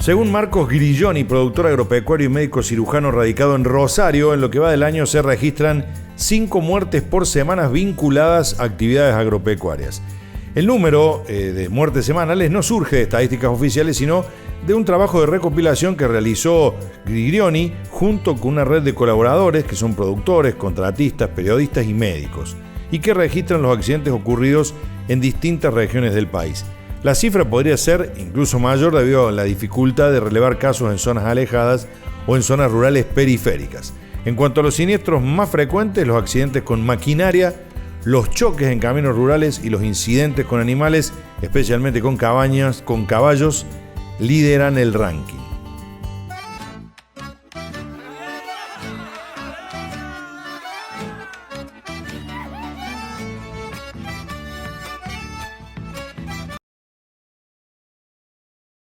Según Marcos Grilloni, productor agropecuario y médico cirujano radicado en Rosario, en lo que va del año se registran 5 muertes por semana vinculadas a actividades agropecuarias. El número de muertes semanales no surge de estadísticas oficiales, sino de un trabajo de recopilación que realizó Grilloni junto con una red de colaboradores que son productores, contratistas, periodistas y médicos, y que registran los accidentes ocurridos en distintas regiones del país. La cifra podría ser incluso mayor debido a la dificultad de relevar casos en zonas alejadas o en zonas rurales periféricas. En cuanto a los siniestros más frecuentes, los accidentes con maquinaria, los choques en caminos rurales y los incidentes con animales, especialmente con caballos, lideran el ranking.